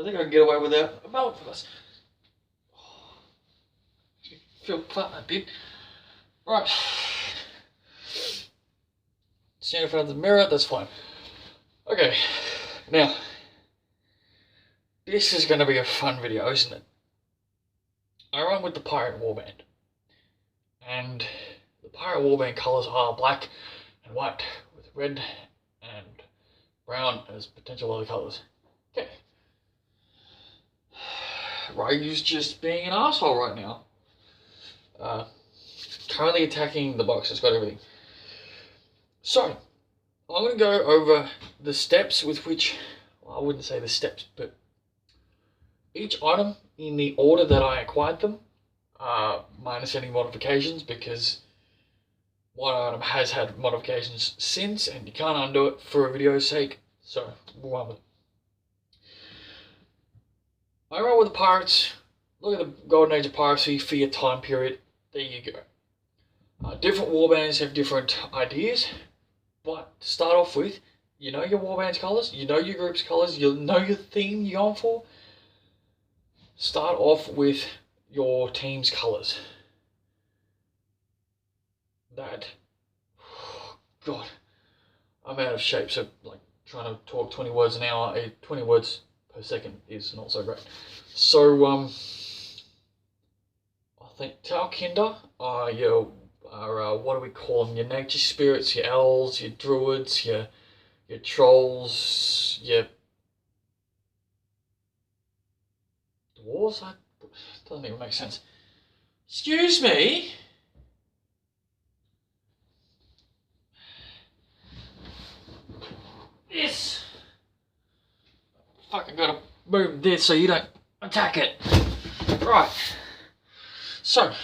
I think I can get away without a belt for this. Feel fat a bit. Right. Stand in front of the mirror, that's fine. Okay, now, this is going to be a fun video, isn't it? I run with the Pirate Warband. And the Pirate Warband colours are black and white, with red and brown as potential other colours. Okay. Ryu's just being an asshole right now. Currently attacking the box, it's got everything. So, I'm going to go over the steps with which, well, I wouldn't say the steps, but each item in the order that I acquired them, minus any modifications, because one item has had modifications since, and you can't undo it for a video's sake, so we'll run with it. I run with the pirates. Look at the Golden Age of Piracy for your time period. There you go. Different warbands have different ideas, but to start off with, you know your warband's colours, you know your group's colours, you know your theme you're going for. Start off with your team's colours. That, God, I'm out of shape, so like trying to talk 20 words an hour, 20 words per second is not so great. So, I think Talkinder are your, what do we call them? Your nature spirits, your elves, your druids, your trolls, your dwarves? That doesn't even make sense. Excuse me? This. Fucking gotta move this so you don't attack it. Right. So, I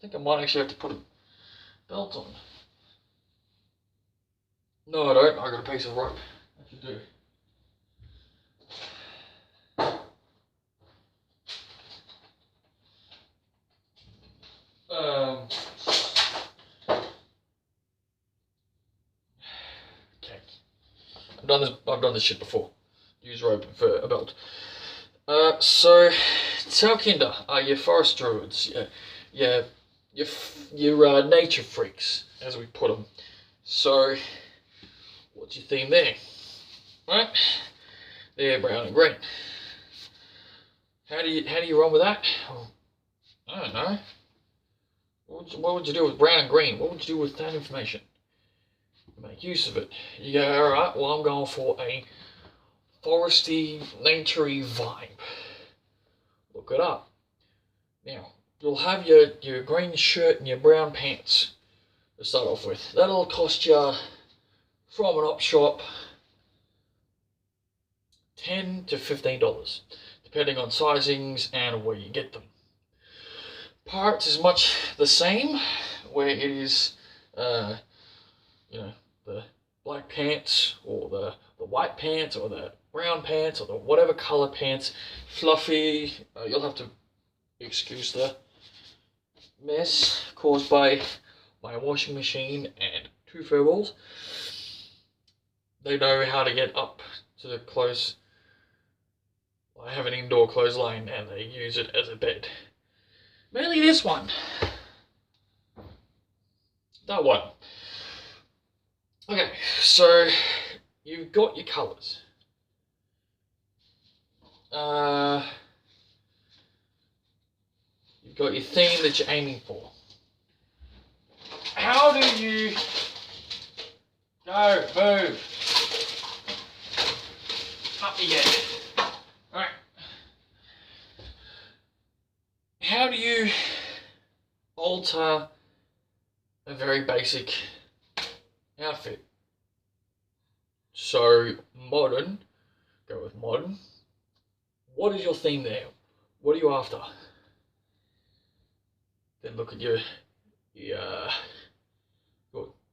think I might actually have to put a belt on. No, I don't. I got a piece of rope. I should do. Okay. I've done this shit before. Use rope for a belt. So Talkinder are your forest druids, your nature freaks, as we put them. So, what's your theme there? Right? They're brown and green. How do you run with that? Well, I don't know. What would you do with brown and green? What would you do with that information? Make use of it. You go, alright, well I'm going for a foresty, naturey vibe. Look it up. Now, you'll have your green shirt and your brown pants to start off with. That'll cost you, from an op shop, $10 to $15, depending on sizings and where you get them. Pirates is much the same, where it is, the black pants, or the white pants, or the brown pants, or the whatever colour pants, fluffy. You'll have to excuse the mess caused by my washing machine and 2 fur balls. They know how to get up to the clothes. I have an indoor clothesline and they use it as a bed. Mainly this one. That one. Okay, so you've got your colours. You've got your theme that you're aiming for. How do you go? Move. Up you get. Alright. How do you alter a very basic outfit? So, modern, go with modern. What is your theme there? What are you after? Then look at your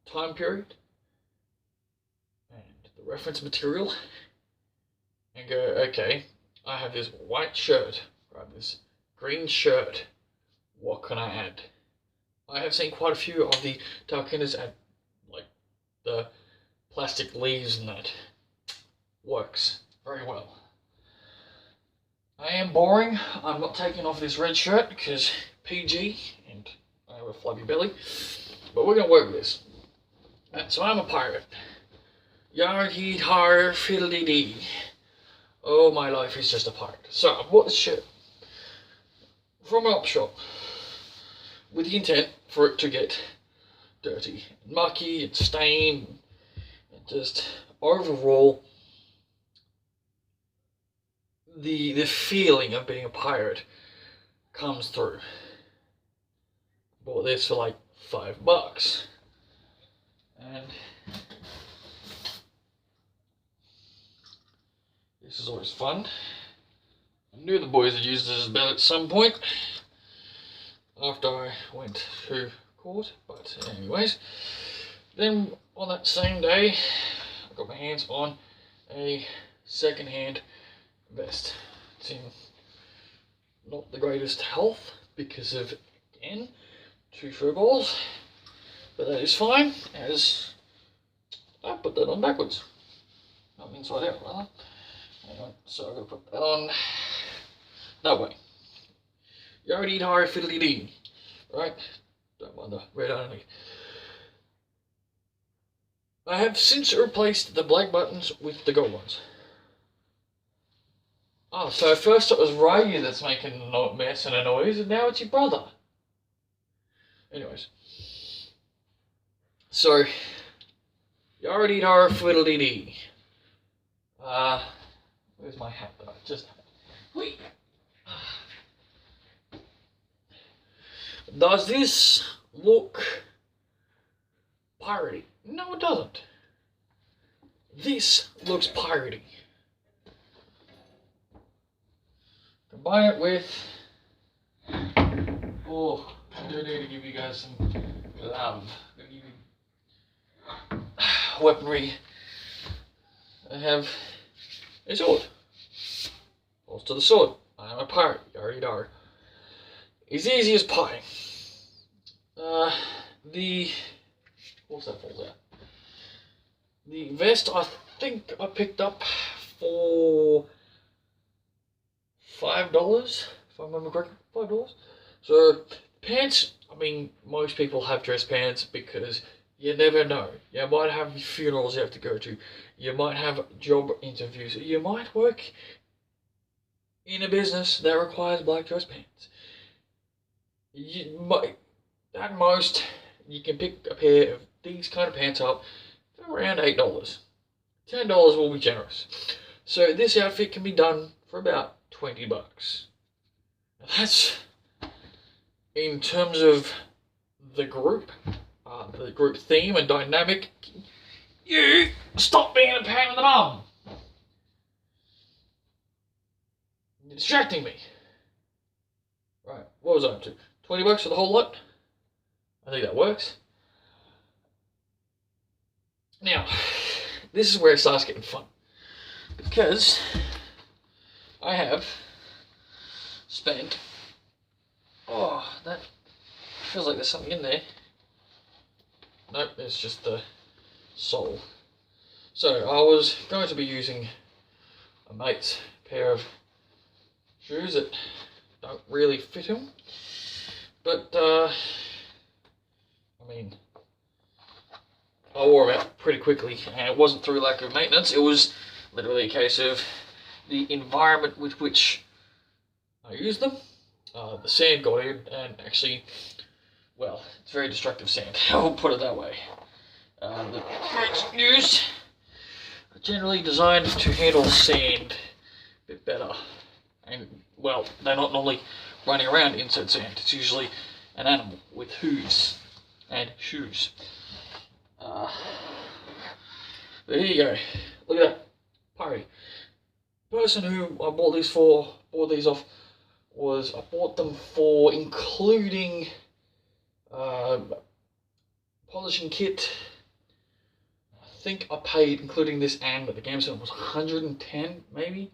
time period and the reference material and go, okay, I have this white shirt, right, this green shirt, what can I add? I have seen quite a few of the Talkinders add like the plastic leaves and that. Works very well. am boring. I'm not taking off this red shirt because PG and I have a flabby belly. But we're going to work with this. So I'm a pirate. Yard heed har fiddly dee. Oh, my life is just a pirate. So I bought this shirt from an op shop with the intent for it to get dirty, and mucky, and stained, and just overall the feeling of being a pirate comes through. Bought this for like $5, and this is always fun. I knew the boys had used this belt at some point after I went to court, but anyways, then on that same day I got my hands on a second-hand vest. It's in not the greatest health because of, again, 2 fur balls, but that is fine as I put that on backwards, not inside out rather. Anyway, so I'm going to put that on that way. You already eat hard fiddly dee, right? Don't mind the red underneath. I have since replaced the black buttons with the gold ones. Oh, so first it was Ryu that's making a mess and a noise, and now it's your brother. Anyways. So, you already eat hard fiddly dee. Where's my hat that I just had? Whee! Does this look piratey? No, it doesn't. This looks piratey. Combine it with, oh, I do need to give you guys some love. I'm gonna give you weaponry. I have a sword. Falls to the sword. I'm a pirate. You already are. It's easy as pie. What's that falls out? The vest I think I picked up for $5, if I remember correctly. $5. So pants, I mean, most people have dress pants because you never know. You might have funerals you have to go to. You might have job interviews. You might work in a business that requires black dress pants. At most, you can pick a pair of these kind of pants up for around $8. $10 will be generous. So this outfit can be done for about $20. That's in terms of the group theme and dynamic. You stop being a pain in the bum. You're distracting me. Right, what was I up to? $20 for the whole lot? I think that works. Now, this is where it starts getting fun. Because I have spent, oh, that feels like there's something in there. Nope, it's just the sole. So I was going to be using a mate's pair of shoes that don't really fit him, but I mean, I wore them out pretty quickly, and it wasn't through lack of maintenance. It was literally a case of the environment with which I used them. The sand got in, and actually, well, it's very destructive sand. I'll put it that way. The boots used are generally designed to handle sand a bit better, and well, they're not normally running around in said sand. It's usually an animal with hooves and shoes. There you go. Look at that. Pirate. The person who I bought these off, was I bought them for including polishing kit. I think I paid, including this and the game set, was $110, maybe.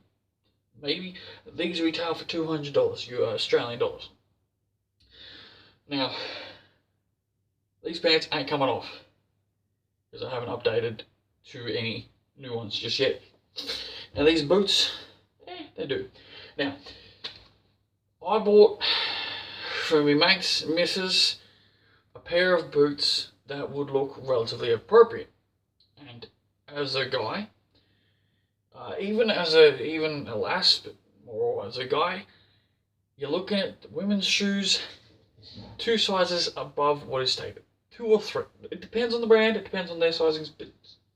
These retail for $200 Australian dollars. Now, these pants ain't coming off because I haven't updated to any new ones just yet. Now these boots, they do. Now, I bought for my mate's missus a pair of boots that would look relatively appropriate. And as a guy, even a lass, or as a guy, you're looking at women's shoes 2 sizes above what is stated. 2 or 3. It depends on the brand, it depends on their sizings, but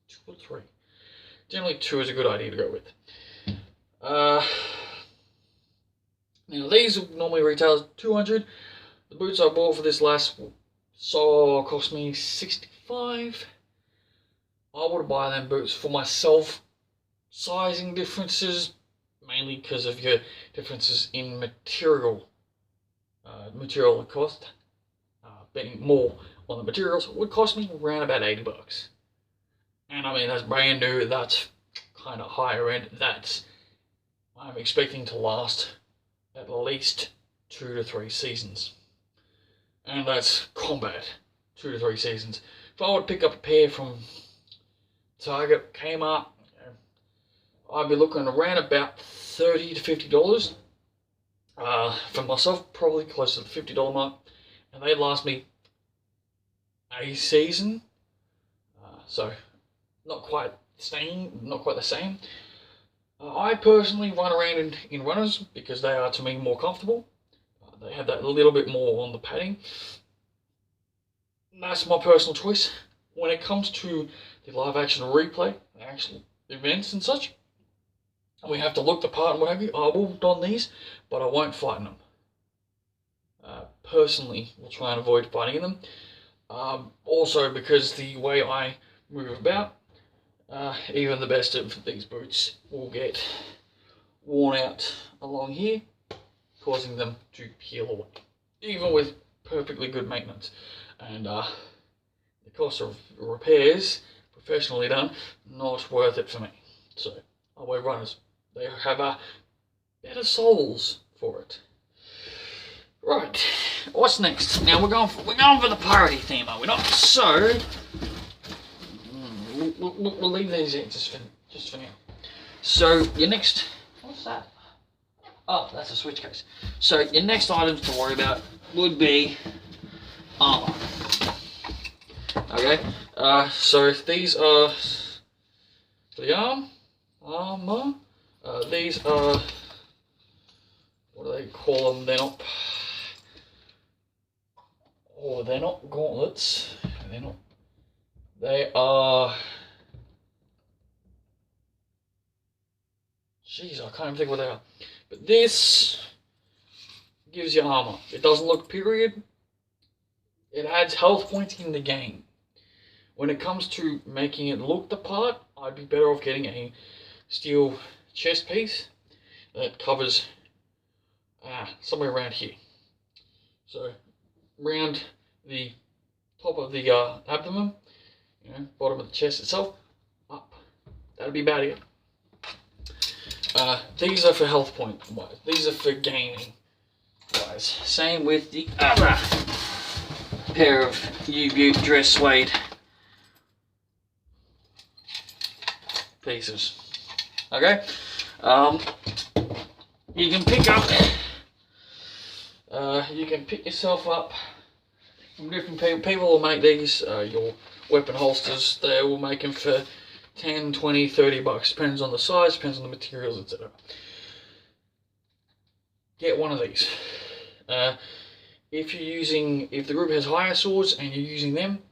2 or 3. Generally 2 is a good idea to go with. Now these normally retail $200. The boots I bought for this last cost me $65. I would buy them boots for myself. Sizing differences, mainly because of your differences in material cost, being more on the materials, would cost me around about $80. And I mean, that's brand new, that's kind of higher end, I'm expecting to last at least 2 to 3 seasons. And that's combat, 2 to 3 seasons. If I would pick up a pair from Target, Kmart, I'd be looking around about $30 to $50. For myself, probably close to the $50 mark, and they last me a season. So not quite the same. I personally run around in runners because they are, to me, more comfortable. They have that little bit more on the padding. That's my personal choice. When it comes to the live action replay, the actual events and such, we have to look the part and what have you. I will don these, but I won't fight in them. Personally, we'll try and avoid fighting in them. Also, because the way I move about, even the best of these boots will get worn out along here, causing them to peel away, even with perfectly good maintenance. And the cost of repairs, professionally done, not worth it for me. So I wear runners. They have better soles for it. Right, what's next? Now we're going for the piratey theme, are we not? So we'll leave these in just for now. So your next, what's that? Oh, that's a switch case. So your next items to worry about would be armor. Okay, so these are for the armor. These are, what do they call them? They're not gauntlets. They are, jeez, I can't even think what they are. But this gives you armor. It doesn't look period. It adds health points in the game. When it comes to making it look the part, I'd be better off getting a steel chest piece that covers somewhere around here. So around the top of the abdomen, bottom of the chest itself, up. That'd be about it. These are for health point wise. These are for gaming wise. Same with the other pair of U-Butte dress suede pieces. Okay, you can pick yourself up from different people. People will make these your weapon holsters. They will make them for $10, $20, $30. Depends on the size, depends on the materials, etc. Get one of these. If the group has higher swords and you're using them,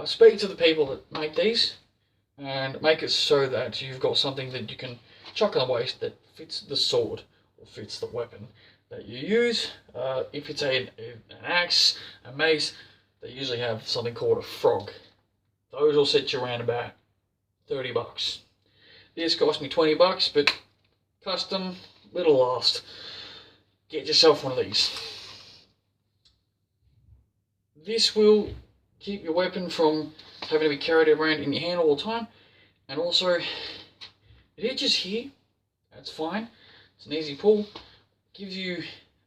speak to the people that make these and make it so that you've got something that you can chuck on the waist that fits the sword or fits the weapon that you use. If it's an axe, a mace, they usually have something called a frog. Those will set you around about $30. This cost me $20, but custom, little last. Get yourself one of these. This will keep your weapon from having to be carried around in your hand all the time, and also it hitches here. That's fine. It's an easy pull. Gives you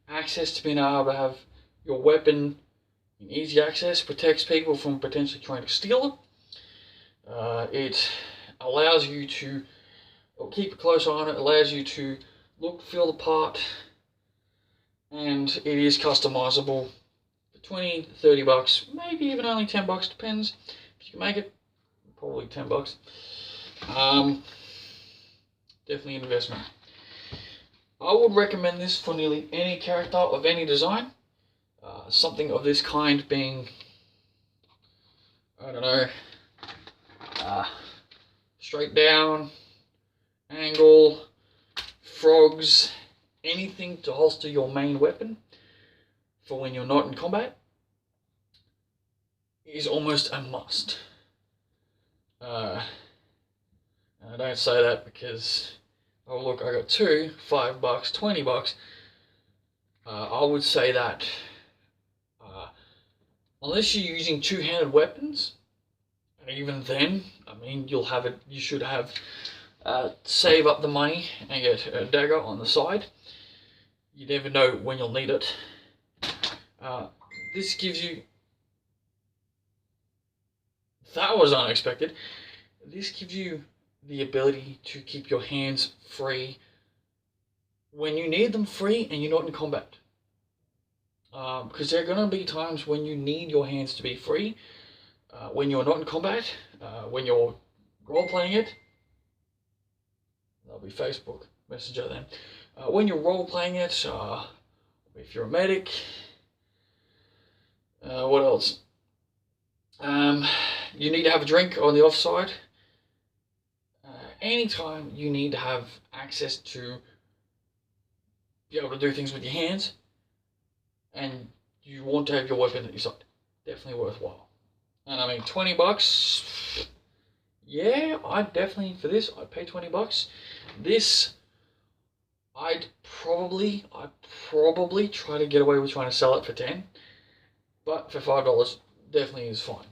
access to being able to have your weapon in easy access. Protects people from potentially trying to steal it. It allows you to keep a close eye on it. Allows you to look, feel the part, and it is customizable for 20, 30 bucks, maybe even only 10 bucks, depends if you can make it. Probably 10 bucks. Definitely an investment. I would recommend this for nearly any character of any design. Something of this kind being, I don't know, straight down, angle, frogs, anything to holster your main weapon for when you're not in combat is almost a must. I don't say that because, oh look, I got two, 5 bucks, 20 bucks. I would say that unless you're using two-handed weapons, and even then, I mean, you should have save up the money and get a dagger on the side. You never know when you'll need it. This gives you, that was unexpected. This gives you the ability to keep your hands free when you need them free and you're not in combat. Because there are going to be times when you need your hands to be free, when you're not in combat, when you're role-playing it. That'll be Facebook Messenger then. When you're role-playing it, if you're a medic, what else? You need to have a drink on the offside. Anytime you need to have access to be able to do things with your hands, and you want to have your weapon at your side, definitely worthwhile. And I mean, 20 bucks, yeah, I'd pay 20 bucks. This, I'd probably try to get away with trying to sell it for 10, but for $5, definitely is fine.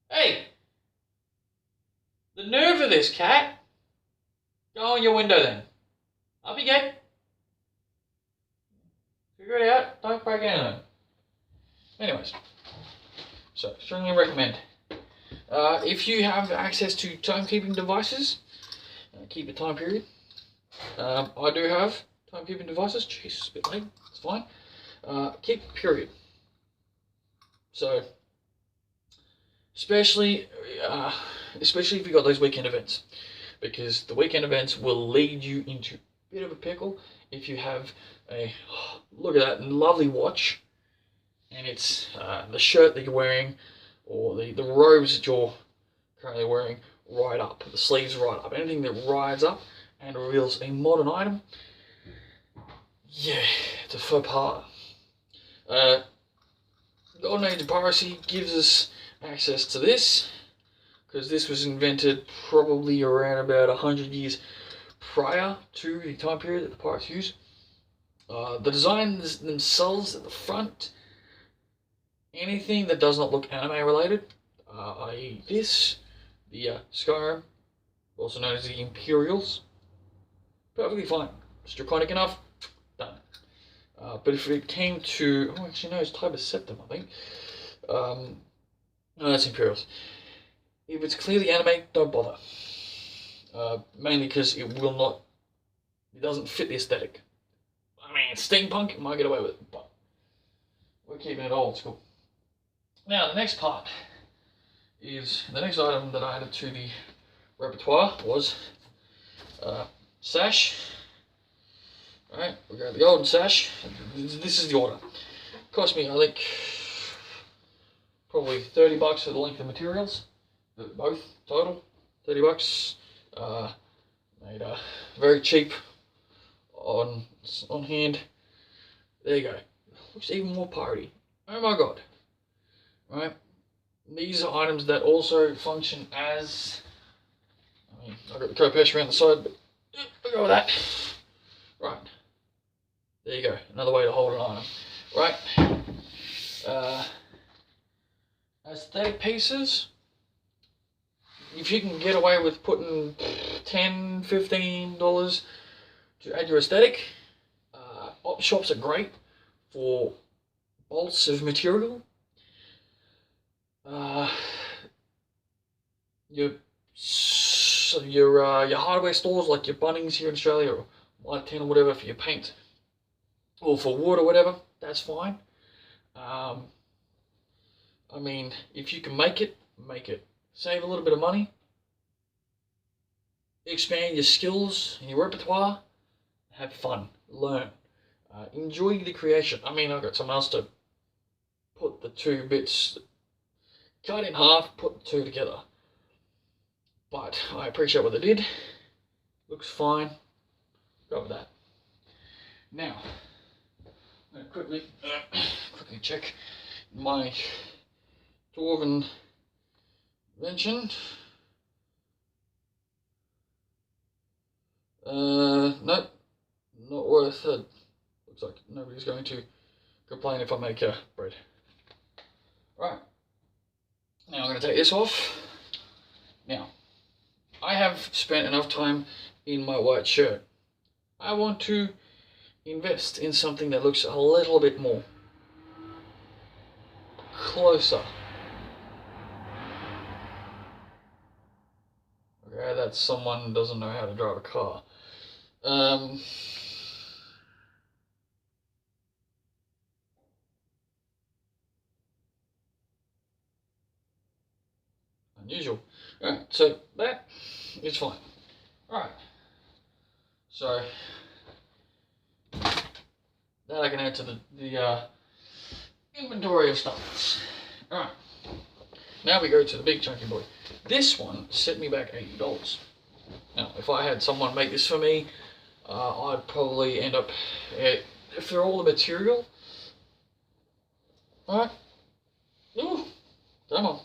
Hey, the nerve of this cat. Go in your window then. Up you get. Figure it out. Don't break anything. Anyways, so strongly recommend. If you have access to timekeeping devices, keep a time period. I do have timekeeping devices. Jeez, it's a bit late. It's fine. Keep period. So, especially if you got those weekend events, because the weekend events will lead you into a bit of a pickle if you have a, look at that lovely watch, and it's the shirt that you're wearing, or the robes that you're currently wearing right up, the sleeves right up, anything that rides up and reveals a modern item, yeah, it's a faux pas. Golden Age of Piracy gives us access to this, because this was invented probably around about 100 years prior to the time period that the pirates use. The designs themselves at the front, anything that does not look anime related, i.e. this, the Skyrim, also known as the Imperials, perfectly fine. It's draconic enough, done. But if it came to, oh actually no, it's Tiber Septim, I think. No, that's Imperials. If it's clearly anime, don't bother. Mainly because it doesn't fit the aesthetic. I mean, steampunk, you might get away with it, but we're keeping it old school. Now, the next part is, the next item that I added to the repertoire was sash. Alright, we got the golden sash. This is the order. Cost me, I think, probably 30 bucks for the length of materials. Both total, 30 bucks. Made very cheap on hand. There you go. Looks even more piratey. Oh my god. Right. These are items that also function as, I mean, I've got the Kopesh around the side, but we'll go with that. Right. There you go. Another way to hold an item. Right. Aesthetic pieces. If you can get away with putting $10, $15 to add your aesthetic, op shops are great for bolts of material. Your hardware stores like your Bunnings here in Australia, or light tin or whatever for your paint, or for wood or whatever, that's fine. I mean, if you can make it, make it. Save a little bit of money, expand your skills and your repertoire, have fun, learn, enjoy the creation. I mean, I got someone else to put the two bits, cut in half, put the two together. But I appreciate what they did. Looks fine. Go with that. Now, I'm going to quickly check my dwarven invention. Nope, not worth it. Looks like nobody's going to complain if I make bread. Right, now I'm going to take this off. Now, I have spent enough time in my white shirt. I want to invest in something that looks a little bit more closer. Okay, that's someone who doesn't know how to drive a car. Unusual. Alright, so that is fine. Alright. So that I can add to the inventory of stuff. Alright. Now we go to the big chunky boy. This one set me back $80. Now, if I had someone make this for me, I'd probably end up, if they're all the material, alright, ooh, come on,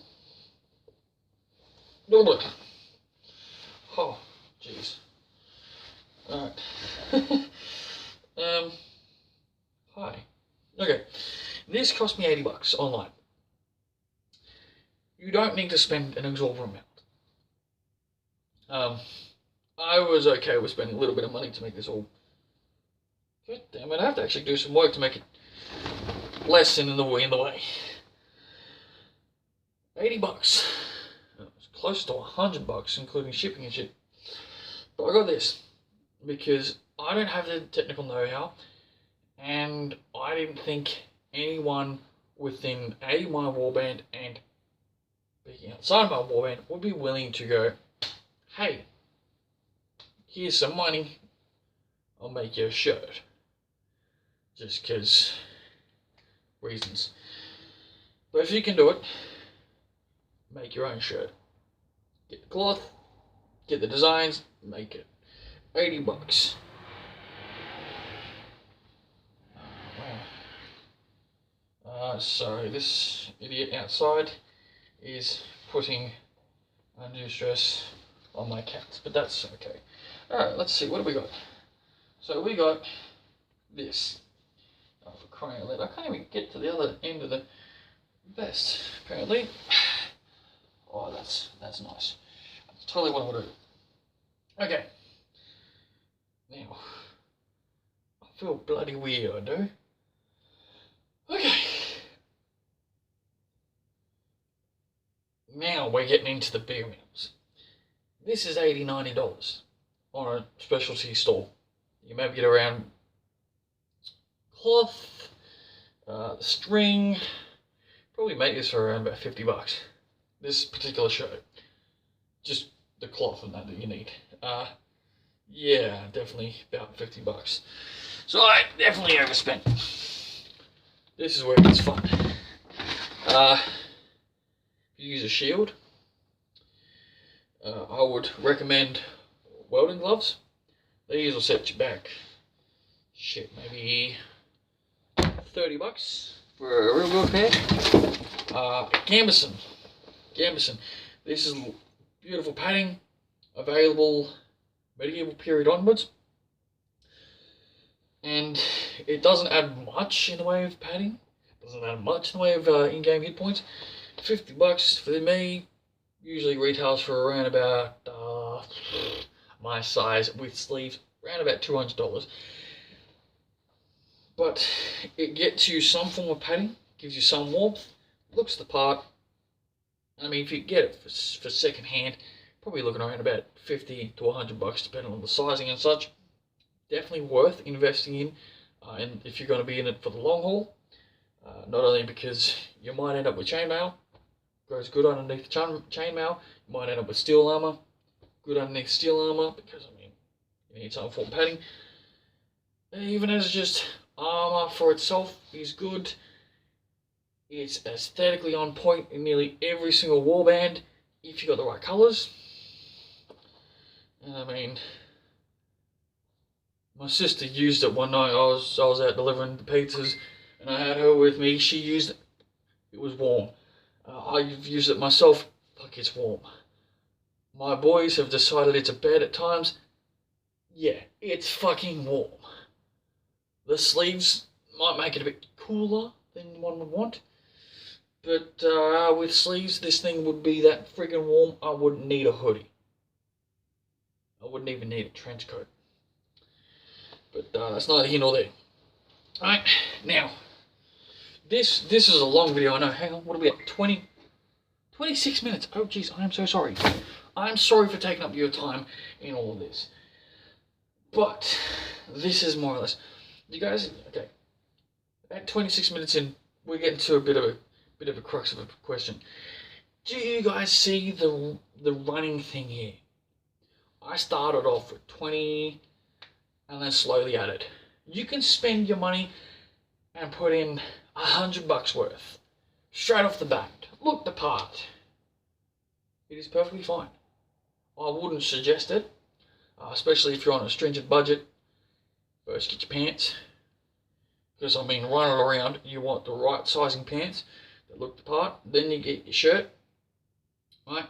oh, jeez, alright, hi, okay, this cost me $80 online. You don't need to spend an exorbitant amount. I was okay with spending a little bit of money to make this all. God damn it! I have to actually do some work to make it less in the way. $80. It's close to $100, including shipping and shit. But I got this because I don't have the technical know-how, and I didn't think anyone within my warband and being outside my warband would be willing to go, hey, here's some money, I'll make you a shirt. Just because reasons. But if you can do it, make your own shirt. Get the cloth, get the designs, make it. $80. So this idiot outside is putting undue stress on my cats, but that's okay. Alright, let's see, what have we got? So we got this. Oh, for crying out loud, I can't even get to the other end of the vest, apparently. Oh, that's nice. That's totally what I want to do. Okay. Now, I feel bloody weird, I do. Okay. Now we're getting into the bigger meals. This is $80, $90 on a specialty store. You maybe get around cloth, string, probably make this for around about $50. This particular shirt, just the cloth and that you need. Yeah, definitely about $50. So I definitely overspent. This is where it gets fun. You use a shield. I would recommend welding gloves. These will set you back, shit, maybe $30 for a real good pair. Gambeson. This is beautiful padding, available medieval period onwards. And it doesn't add much in the way of padding. Doesn't add much in the way of in-game hit points. $50 for me usually retails for around about my size with sleeves, around about $200. But it gets you some form of padding, gives you some warmth, looks the part. I mean, if you get it for second hand, probably looking around about $50 to $100 depending on the sizing and such. definitely worth investing in, and if you're going to be in it for the long haul. Not only because you might end up with chainmail, goes good underneath chainmail. You might end up with steel armor, good underneath steel armor, because I mean you need some form padding. And even as just armor for itself is good. It's aesthetically on point in nearly every single warband if you got the right colours. And I mean, my sister used it one night. I was out delivering the pizzas, and I had her with me. She used it. It was warm. I've used it myself. Fuck, it's warm. My boys have decided it's a bed at times. Yeah, it's fucking warm. The sleeves might make it a bit cooler than one would want. But with sleeves, this thing would be that friggin' warm. I wouldn't need a hoodie. I wouldn't even need a trench coat. But that's neither here nor there. Alright, now, this is a long video. I know, hang on, what are we at? 26 minutes. Oh, jeez, I am so sorry. I'm sorry for taking up your time in all of this. But this is more or less. You guys, okay, at 26 minutes in, we're getting to a bit of a crux of a question. Do you guys see the running thing here? I started off with 20 and then slowly added. You can spend your money and put in $100 worth straight off the bat. Look the part. It is perfectly fine. I wouldn't suggest it, especially if you're on a stringent budget. First, get your pants, because I mean, running around, you want the right sizing pants that look the part. Then you get your shirt, right?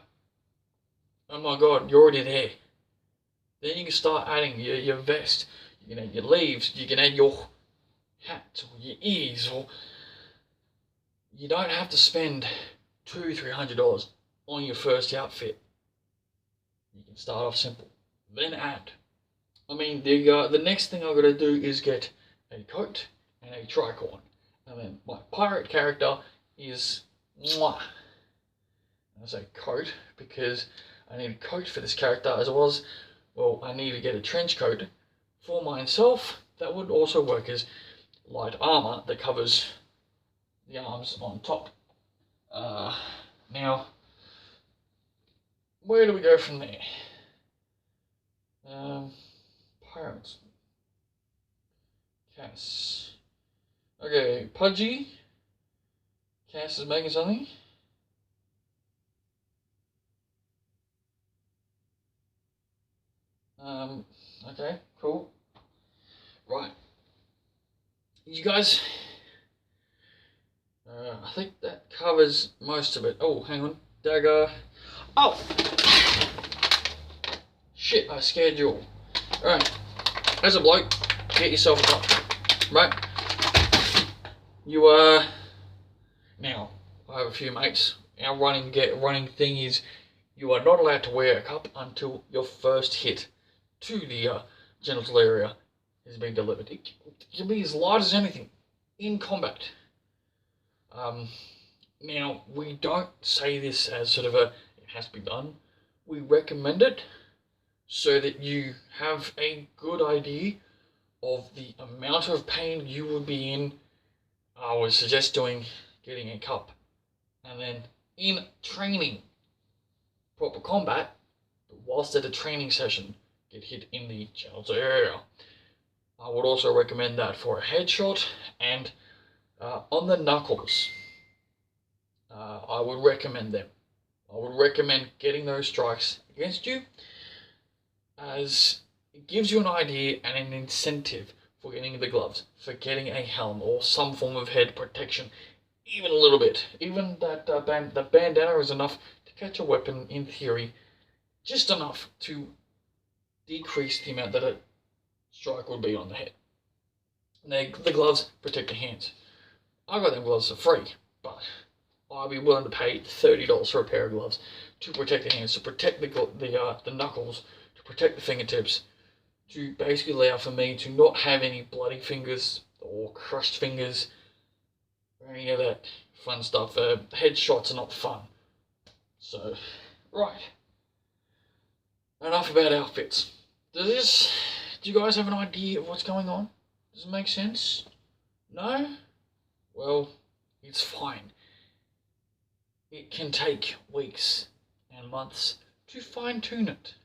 Oh my god, you're already there. Then you can start adding your vest. You can add your leaves. You can add your hat or your ears, or you don't have to spend $200-300 on your first outfit. You can start off simple, then add. I mean, the next thing I've got to do is get a coat and a tricorn. And then my pirate character is mwah. I say coat because I need a coat for this character, as well as, well, I need to get a trench coat for myself that would also work as light armor that covers the arms on top. Now, where do we go from there? Pirates. Cass. Okay, Pudgy. Cass is making something. Okay, cool. Right. You guys, I think that covers most of it. Oh, hang on. Dagger. Oh! Shit, I scared you all. Alright. As a bloke, get yourself a cup. Right? You, now, I have a few mates. Our running thing is you are not allowed to wear a cup until your first hit to the genital area is being delivered. It can be as light as anything in combat. Now, we don't say this as sort of a, it has to be done. We recommend it so that you have a good idea of the amount of pain you would be in. I would suggest getting a cup. And then in training, proper combat, but whilst at a training session, get hit in the genital area. I would also recommend that for a headshot and on the knuckles. I would recommend them. I would recommend getting those strikes against you, as it gives you an idea and an incentive for getting the gloves, for getting a helm or some form of head protection, even a little bit. Even that the bandana is enough to catch a weapon in theory, just enough to decrease the amount that a strike would be on the head. The gloves protect your hands. I got them gloves for free, but I'd be willing to pay $30 for a pair of gloves to protect the hands, to protect the knuckles, to protect the fingertips, to basically allow for me to not have any bloody fingers or crushed fingers or any of that fun stuff. Headshots are not fun. So, right. Enough about outfits. Does Do you guys have an idea of what's going on? Does it make sense? No? Well, it's fine. It can take weeks and months to fine tune it.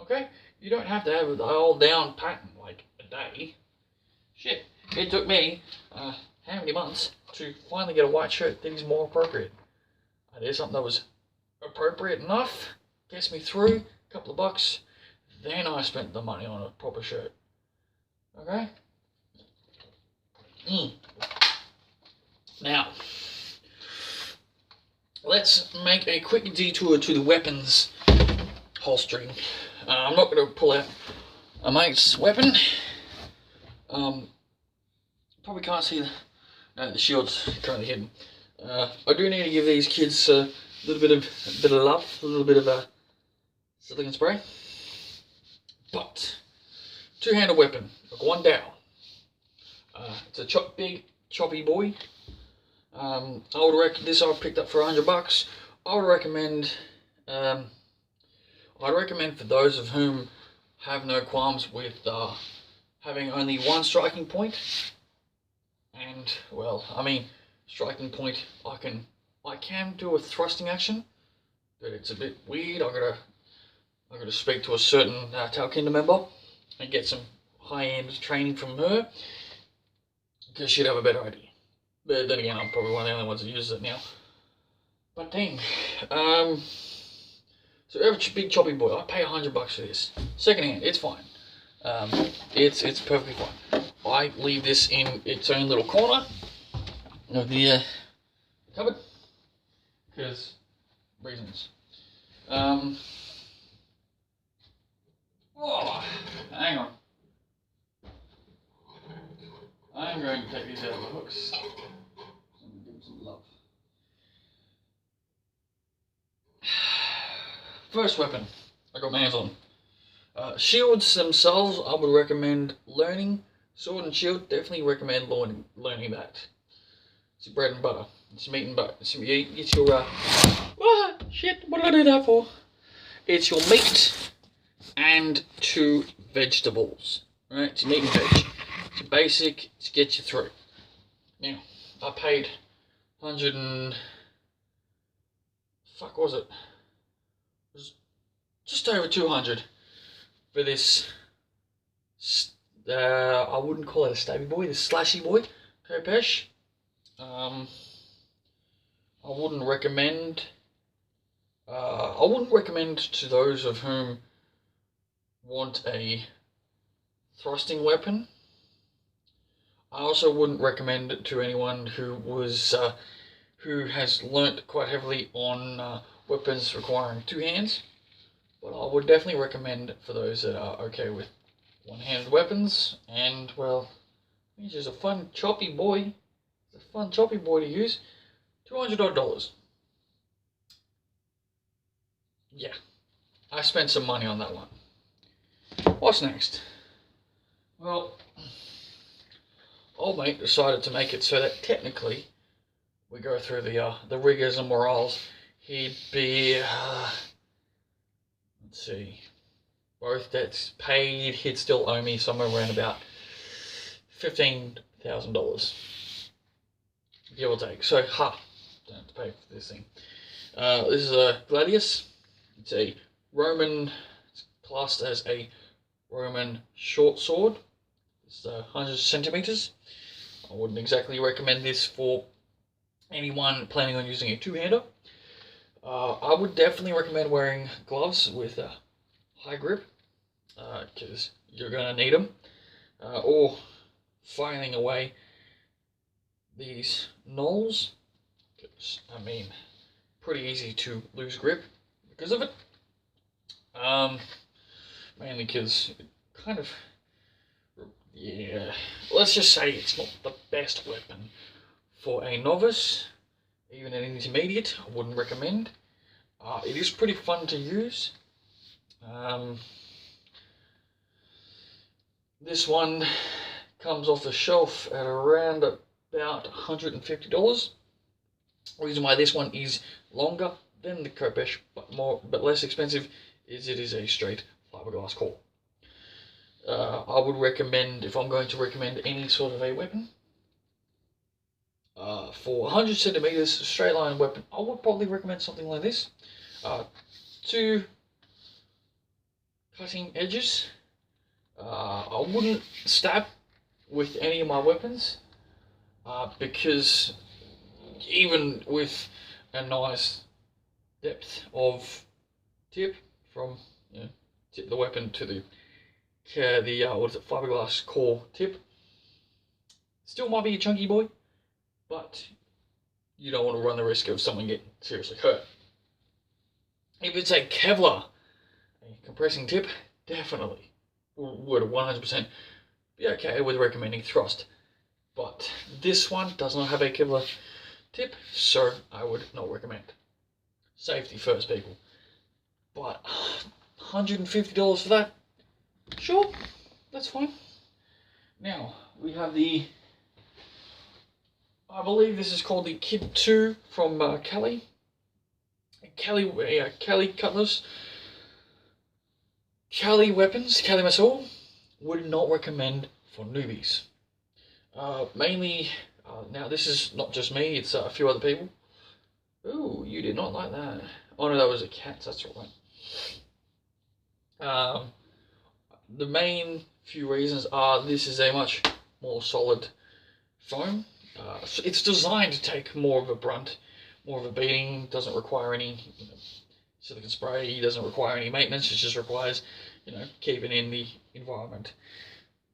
Okay? You don't have to have it all down pattern like a day. Shit, it took me how many months to finally get a white shirt that is more appropriate. I did something that was appropriate enough, gets me through, a couple of bucks, then I spent the money on a proper shirt. Okay? Now, let's make a quick detour to the weapons holstering. I'm not going to pull out a mate's weapon. Probably can't see the shield's currently hidden. I do need to give these kids a little bit of love, a little bit of silicone spray. But two-handed weapon, like one down. It's a big choppy boy. This I picked up for $100. I would recommend. I'd recommend for those of whom have no qualms with having only one striking point. And well, I mean, striking point. I can do a thrusting action, but it's a bit weird. I gotta speak to a certain Talkinder member and get some high-end training from her, because she'd have a better idea. But then again, I'm probably one of the only ones that uses it now. But dang, so every big choppy boy, I pay $100 for this. Secondhand, it's fine. It's perfectly fine. I leave this in its own little corner of the cupboard, because reasons. Oh, hang on. I'm going to take these out of the hooks and give them some love. First weapon I got my hands on. Shields themselves, I would recommend learning. Sword and shield, definitely recommend learning that. It's your bread and butter. It's your meat and butter. It's your shit, what did I do that for? It's your meat and 2 vegetables. Right? It's your meat and veg. It's basic to get you through. Now, I paid 100 and... fuck was it? It was just over 200 for this... I wouldn't call it a stabby boy, this slashy boy, Kopesh. I wouldn't recommend to those of whom want a thrusting weapon. I also wouldn't recommend it to anyone who has learnt quite heavily on weapons requiring 2 hands. But I would definitely recommend it for those that are okay with one-handed weapons. And well, he's just a fun choppy boy. It's a fun choppy boy to use. $200 odd. Yeah, I spent some money on that one. What's next? Well, old mate decided to make it so that technically we go through the rigors and morals. He'd be let's see, both debts paid. He'd still owe me somewhere around about $15,000, give or take. So don't have to pay for this thing. This is a gladius. It's a Roman. It's classed as a Roman short sword. It's 100 centimeters. I wouldn't exactly recommend this for anyone planning on using a two-hander. I would definitely recommend wearing gloves with a high grip, because you're going to need them, or filing away these knolls, because, I mean, pretty easy to lose grip because of it. Mainly because it kind of, yeah, let's just say it's not the best weapon for a novice. Even an intermediate, I wouldn't recommend. It is pretty fun to use. This one comes off the shelf at around about $150. The reason why this one is longer than the Kopesh, but less expensive, is it is a straight fiberglass core. I would recommend, if I'm going to recommend any sort of a weapon, for 100 centimeters straight line weapon, I would probably recommend something like this. 2 cutting edges. I wouldn't stab with any of my weapons, because even with a nice depth of tip from tip of the weapon to the fiberglass core tip, still might be a chunky boy, but you don't want to run the risk of someone getting seriously hurt. If it's a Kevlar, a compressing tip, definitely would 100% be okay with recommending thrust. But this one does not have a Kevlar tip, so I would not recommend. Safety first, people. But $150 for that? Sure, that's fine. Now, we have the, I believe this is called the Kid 2 from Cali. Cali Cutlass. Cali Weapons, Cali Muscle. Would not recommend for newbies. Mainly, now this is not just me, it's a few other people. Ooh, you did not like that. Oh no, that was a cat, that's right. The main few reasons are this is a much more solid foam. It's designed to take more of a brunt, more of a beating, doesn't require any silicone spray, doesn't require any maintenance, it just requires, keeping in the environment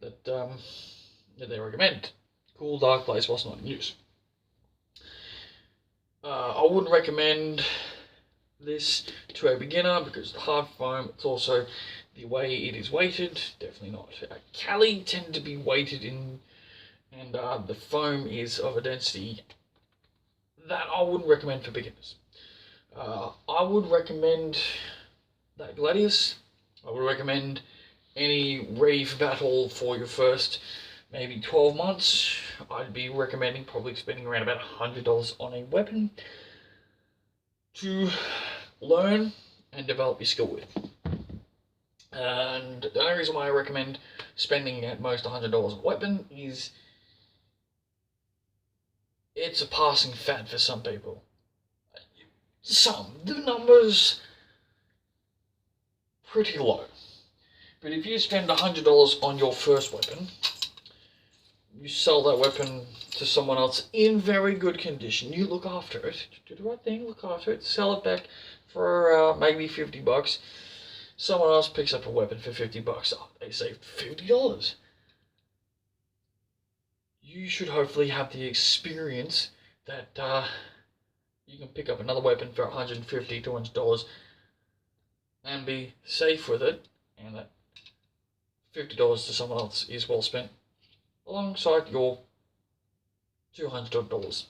that, that they recommend. Cool, dark place whilst not in use. I wouldn't recommend this to a beginner because the hard foam, it's also the way it is weighted, definitely not. Cali tend to be weighted in, and the foam is of a density that I wouldn't recommend for beginners. I would recommend that Gladius. I would recommend any ready for battle for your first maybe 12 months. I'd be recommending probably spending around about $100 on a weapon to learn and develop your skill with. And the only reason why I recommend spending at most $100 on a weapon is it's a passing fad for some people. The numbers pretty low. But if you spend $100 on your first weapon, you sell that weapon to someone else in very good condition, you look after it, do the right thing, look after it, sell it back for maybe $50. Someone else picks up a weapon for $50. Oh, they saved $50. You should hopefully have the experience that you can pick up another weapon for $150, $200 and be safe with it, and that $50 to someone else is well spent alongside your $200.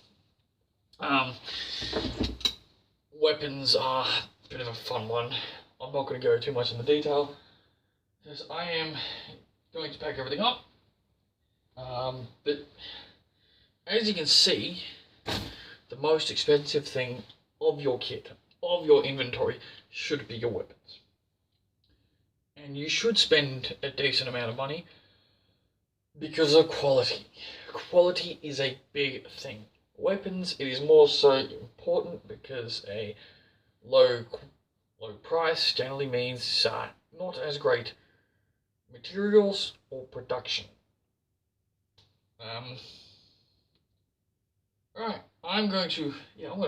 Weapons are a bit of a fun one. I'm not going to go too much into detail because I am going to pack everything up. But as you can see, the most expensive thing of your kit, of your inventory, should be your weapons. And you should spend a decent amount of money because of quality. Quality is a big thing. Weapons, it is more so important because a low price generally means not as great materials or production. Right, I'm going to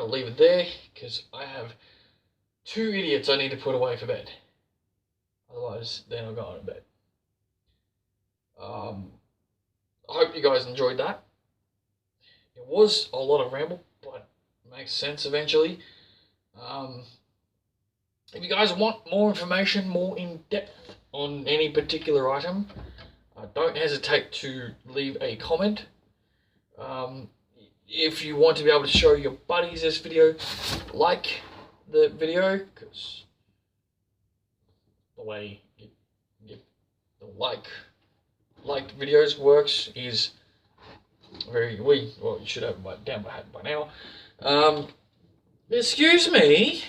leave it there because I have 2 idiots I need to put away for bed. Otherwise, they're not going to bed. I hope you guys enjoyed that. It was a lot of ramble, but it makes sense eventually. If you guys want more information, more in depth on any particular item, don't hesitate to leave a comment. If you want to be able to show your buddies this video, like the video, because the way the liked videos works is you should have it down by now. Excuse me.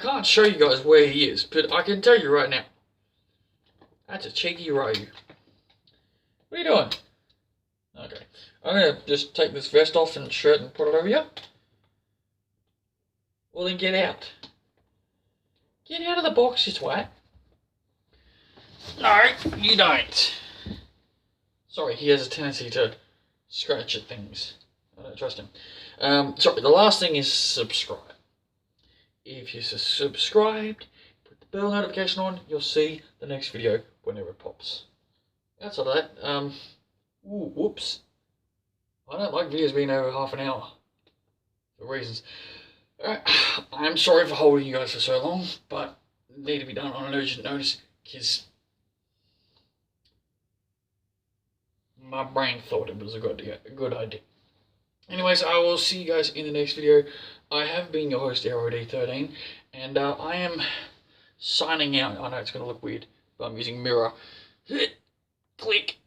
can't show you guys where he is, but I can tell you right now. That's a cheeky Ryu. What are you doing? Okay. I'm going to just take this vest off and shirt and put it over here. Well then get out. Get out of the box, you twat. No, you don't. Sorry, he has a tendency to scratch at things. I don't trust him. Sorry, the last thing is subscribe. If you're subscribed, put the bell notification on, you'll see the next video whenever it pops. Outside of that, ooh, whoops. I don't like videos being over half an hour. For reasons. I'm sorry for holding you guys for so long, but it need to be done on an urgent notice, because my brain thought it was a good idea. Anyways, I will see you guys in the next video. I have been your host, ROD13, and I am signing out. I know it's going to look weird, but I'm using mirror. Click.